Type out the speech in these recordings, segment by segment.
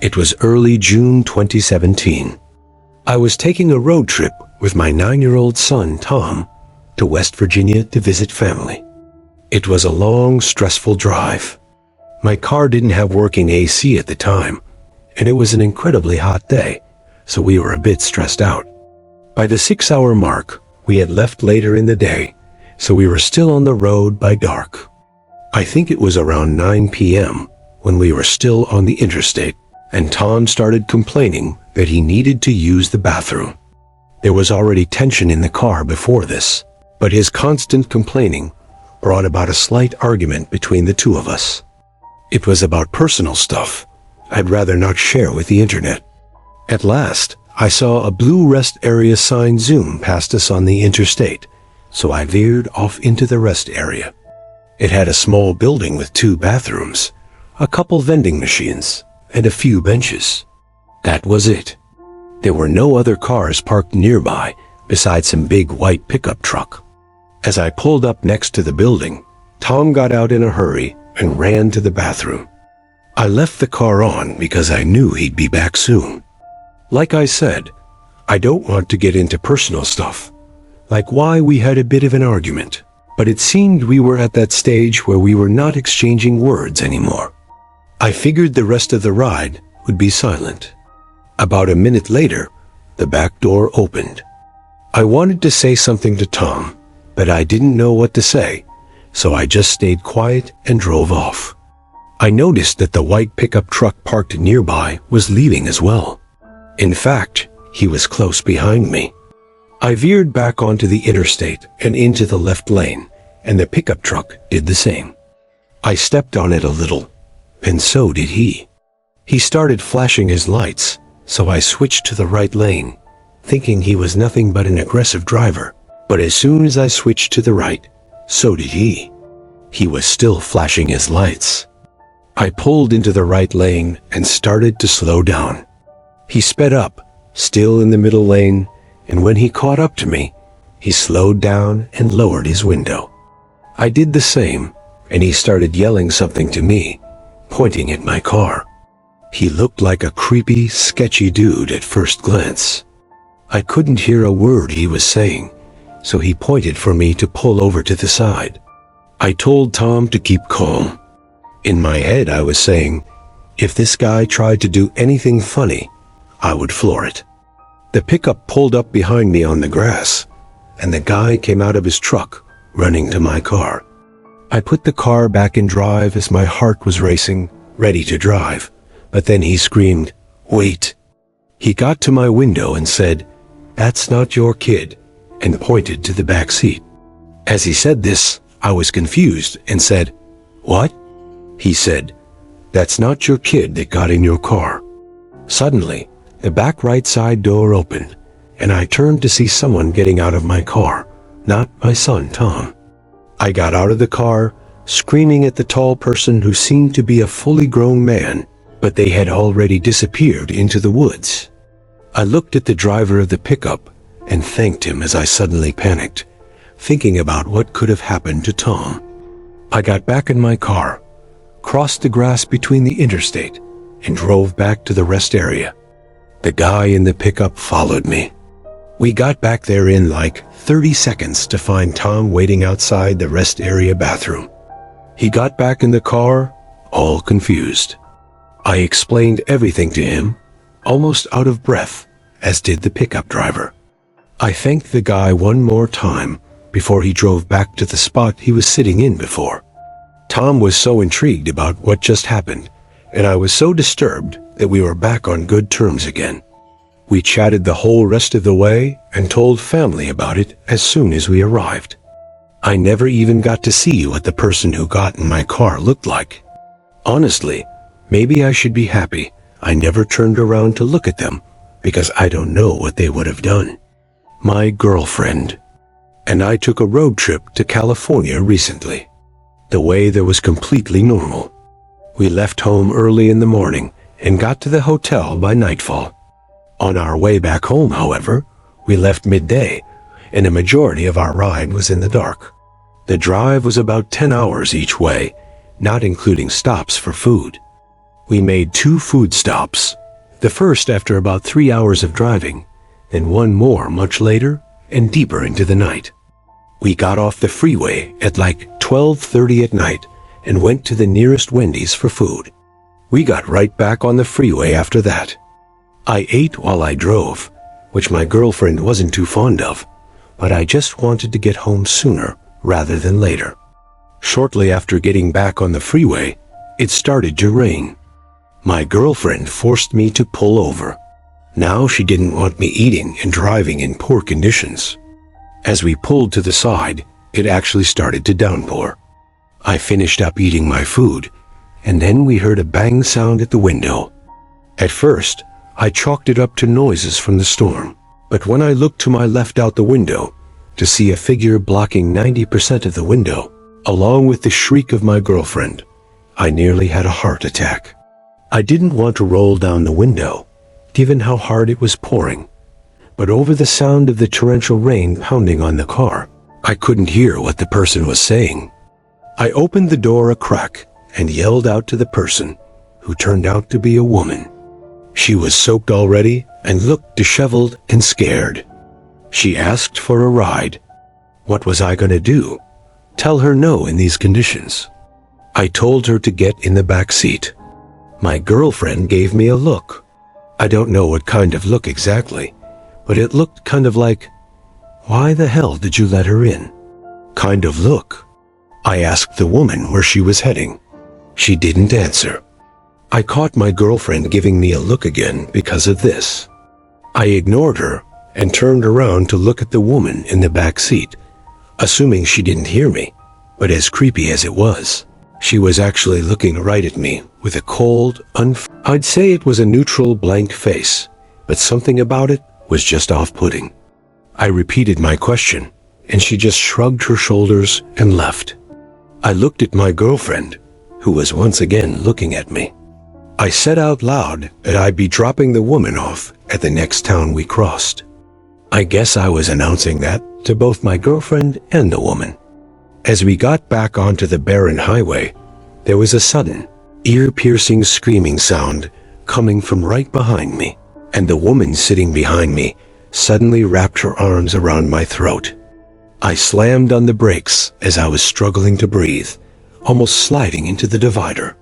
It was early June 2017. I was taking a road trip with my 9-year-old son, Tom, to West Virginia to visit family. It was a long, stressful drive. My car didn't have working AC at the time, and it was an incredibly hot day, so we were a bit stressed out. By the 6-hour mark, we had left later in the day, so we were still on the road by dark. I think it was around 9 p.m. when we were still on the interstate, and Tom started complaining that he needed to use the bathroom. There was already tension in the car before this, but his constant complaining brought about a slight argument between the two of us. It was about personal stuff I'd rather not share with the internet. At last, I saw a blue rest area sign zoom past us on the interstate, so I veered off into the rest area. It had a small building with 2 bathrooms, a couple vending machines, and a few benches. That was it. There were no other cars parked nearby besides some big white pickup truck. As I pulled up next to the building, Tom got out in a hurry and ran to the bathroom. I left the car on because I knew he'd be back soon. Like I said, I don't want to get into personal stuff, like why we had a bit of an argument, but it seemed we were at that stage where we were not exchanging words anymore. I figured the rest of the ride would be silent. About a minute later, the back door opened. I wanted to say something to Tom, but I didn't know what to say, so I just stayed quiet and drove off. I noticed that the white pickup truck parked nearby was leaving as well. In fact, he was close behind me. I veered back onto the interstate and into the left lane, and the pickup truck did the same. I stepped on it a little, and so did he. He started flashing his lights, so I switched to the right lane, thinking he was nothing but an aggressive driver. But as soon as I switched to the right, so did he. He was still flashing his lights. I pulled into the right lane and started to slow down. He sped up, still in the middle lane, and when he caught up to me, he slowed down and lowered his window. I did the same, and he started yelling something to me, pointing at my car. He looked like a creepy, sketchy dude at first glance. I couldn't hear a word he was saying, so he pointed for me to pull over to the side. I told Tom to keep calm. In my head, I was saying, if this guy tried to do anything funny, I would floor it. The pickup pulled up behind me on the grass, and the guy came out of his truck, running to my car. I put the car back in drive as my heart was racing, ready to drive, but then he screamed, "Wait." He got to my window and said, "That's not your kid," and pointed to the back seat. As he said this, I was confused and said, "What?" He said, "That's not your kid that got in your car." Suddenly, the back right side door opened, and I turned to see someone getting out of my car, not my son, Tom. I got out of the car, screaming at the tall person who seemed to be a fully grown man, but they had already disappeared into the woods. I looked at the driver of the pickup and thanked him as I suddenly panicked, thinking about what could have happened to Tom. I got back in my car, crossed the grass between the interstate, and drove back to the rest area. The guy in the pickup followed me. We got back there in like 30 seconds to find Tom waiting outside the rest area bathroom. He got back in the car, all confused. I explained everything to him, almost out of breath, as did the pickup driver. I thanked the guy one more time before he drove back to the spot he was sitting in before. Tom was so intrigued about what just happened, and I was so disturbed that we were back on good terms again. We chatted the whole rest of the way and told family about it as soon as we arrived. I never even got to see what the person who got in my car looked like. Honestly, maybe I should be happy I never turned around to look at them, because I don't know what they would have done. My girlfriend and I took a road trip to California recently. The weather was completely normal. We left home early in the morning and got to the hotel by nightfall. On our way back home, however, we left midday, and a majority of our ride was in the dark. The drive was about 10 hours each way, not including stops for food. We made 2 food stops. The first after about 3 hours of driving, then one more much later and deeper into the night. We got off the freeway at like 12:30 at night and went to the nearest Wendy's for food. We got right back on the freeway after that. I ate while I drove, which my girlfriend wasn't too fond of, but I just wanted to get home sooner rather than later. Shortly after getting back on the freeway, it started to rain. My girlfriend forced me to pull over. Now she didn't want me eating and driving in poor conditions. As we pulled to the side, it actually started to downpour. I finished up eating my food, and then we heard a bang sound at the window. At first, I chalked it up to noises from the storm, but when I looked to my left out the window to see a figure blocking 90% of the window, along with the shriek of my girlfriend, I nearly had a heart attack. I didn't want to roll down the window, given how hard it was pouring, but over the sound of the torrential rain pounding on the car, I couldn't hear what the person was saying. I opened the door a crack and yelled out to the person, who turned out to be a woman. She was soaked already and looked disheveled and scared. She asked for a ride. What was I going to do? Tell her no in these conditions? I told her to get in the back seat. My girlfriend gave me a look. I don't know what kind of look exactly, but it looked kind of like, "Why the hell did you let her in?" kind of look. I asked the woman where she was heading. She didn't answer. I caught my girlfriend giving me a look again because of this. I ignored her and turned around to look at the woman in the back seat, assuming she didn't hear me, but as creepy as it was, she was actually looking right at me with a cold, I'd say it was a neutral blank face, but something about it was just off-putting. I repeated my question, and she just shrugged her shoulders and left. I looked at my girlfriend, who was once again looking at me. I said out loud that I'd be dropping the woman off at the next town we crossed. I guess I was announcing that to both my girlfriend and the woman. As we got back onto the barren highway, there was a sudden, ear-piercing screaming sound coming from right behind me, and the woman sitting behind me suddenly wrapped her arms around my throat. I slammed on the brakes as I was struggling to breathe, almost sliding into the divider.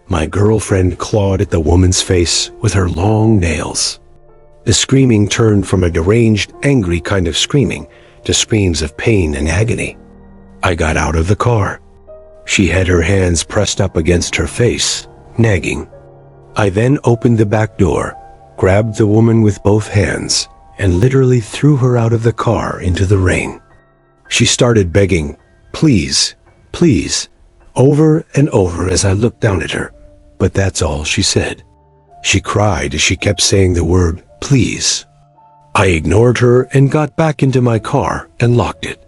My girlfriend clawed at the woman's face with her long nails. The screaming turned from a deranged, angry kind of screaming to screams of pain and agony. I got out of the car. She had her hands pressed up against her face, nagging. I then opened the back door, grabbed the woman with both hands, and literally threw her out of the car into the rain. She started begging, "Please, please," over and over as I looked down at her, but that's all she said. She cried as she kept saying the word, "Please." I ignored her and got back into my car and locked it.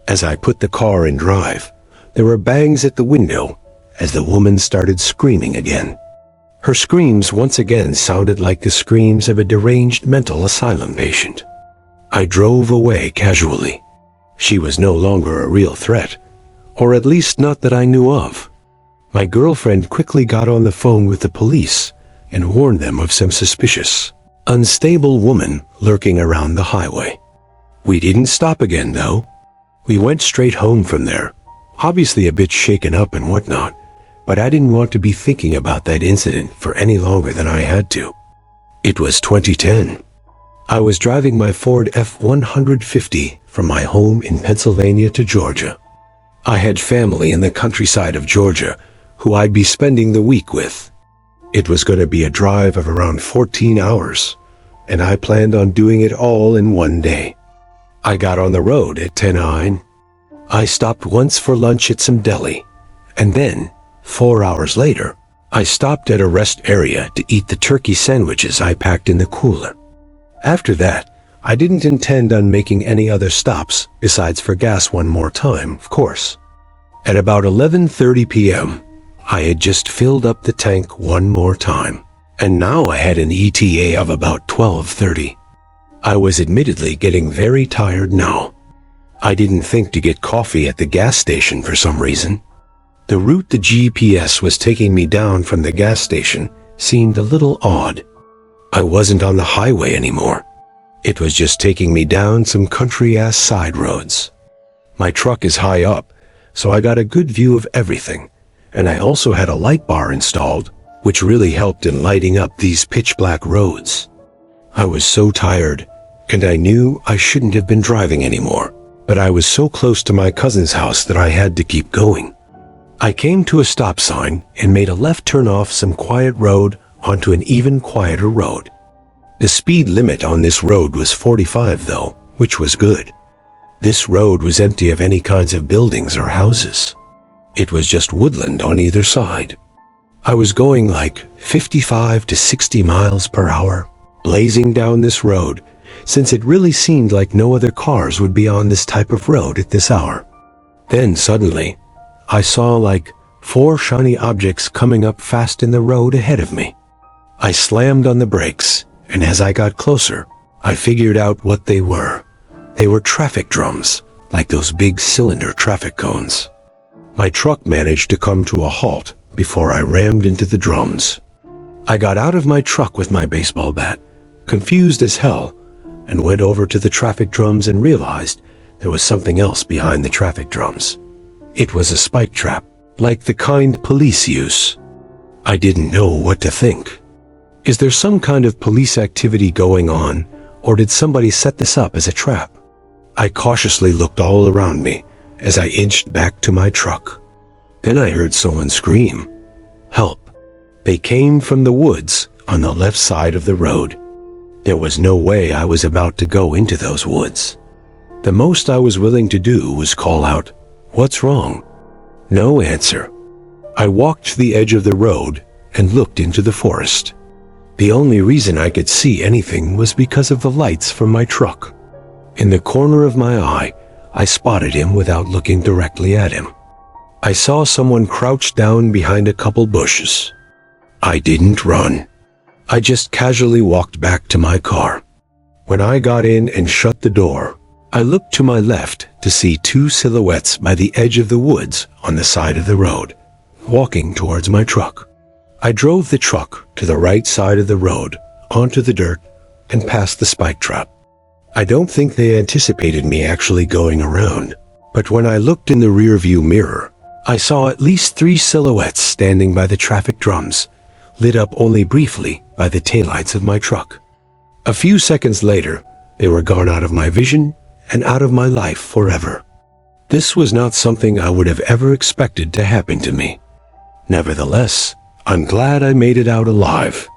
As I put the car in drive, there were bangs at the window as the woman started screaming again. Her screams once again sounded like the screams of a deranged mental asylum patient. I drove away casually. She was no longer a real threat, or at least not that I knew of. My girlfriend quickly got on the phone with the police and warned them of some suspicious, unstable woman lurking around the highway. We didn't stop again, though. We went straight home from there, obviously a bit shaken up and whatnot, but I didn't want to be thinking about that incident for any longer than I had to. It was 2010. I was driving my Ford F-150 from my home in Pennsylvania to Georgia. I had family in the countryside of Georgia who I'd be spending the week with. It was going to be a drive of around 14 hours, and I planned on doing it all in one day. I got on the road at 10:09. I stopped once for lunch at some deli, and then, 4 hours later, I stopped at a rest area to eat the turkey sandwiches I packed in the cooler. After that, I didn't intend on making any other stops besides for gas one more time, of course. At about 11:30 p.m., I had just filled up the tank one more time, and now I had an ETA of about 12:30. I was admittedly getting very tired now. I didn't think to get coffee at the gas station for some reason. The route the GPS was taking me down from the gas station seemed a little odd. I wasn't on the highway anymore. It was just taking me down some country-ass side roads. My truck is high up, so I got a good view of everything, and I also had a light bar installed, which really helped in lighting up these pitch-black roads. I was so tired, and I knew I shouldn't have been driving anymore, but I was so close to my cousin's house that I had to keep going. I came to a stop sign and made a left turn off some quiet road onto an even quieter road. The speed limit on this road was 45 though, which was good. This road was empty of any kinds of buildings or houses. It was just woodland on either side. I was going like 55 to 60 miles per hour, blazing down this road, since it really seemed like no other cars would be on this type of road at this hour. Then suddenly, I saw like 4 shiny objects coming up fast in the road ahead of me. I slammed on the brakes, and as I got closer, I figured out what they were. They were traffic drums, like those big cylinder traffic cones. My truck managed to come to a halt before I rammed into the drums. I got out of my truck with my baseball bat, confused as hell, and went over to the traffic drums and realized there was something else behind the traffic drums. It was a spike trap, like the kind police use. I didn't know what to think. Is there some kind of police activity going on, or did somebody set this up as a trap? I cautiously looked all around me as I inched back to my truck. Then I heard someone scream, "Help!" They came from the woods on the left side of the road. There was no way I was about to go into those woods. The most I was willing to do was call out, "What's wrong?" No answer. I walked to the edge of the road and looked into the forest. The only reason I could see anything was because of the lights from my truck. In the corner of my eye, I spotted him without looking directly at him. I saw someone crouched down behind a couple bushes. I didn't run. I just casually walked back to my car. When I got in and shut the door, I looked to my left to see 2 silhouettes by the edge of the woods on the side of the road, walking towards my truck. I drove the truck to the right side of the road, onto the dirt, and past the spike trap. I don't think they anticipated me actually going around, but when I looked in the rearview mirror, I saw at least 3 silhouettes standing by the traffic drums, lit up only briefly by the taillights of my truck. A few seconds later, they were gone out of my vision and out of my life forever. This was not something I would have ever expected to happen to me. Nevertheless, I'm glad I made it out alive.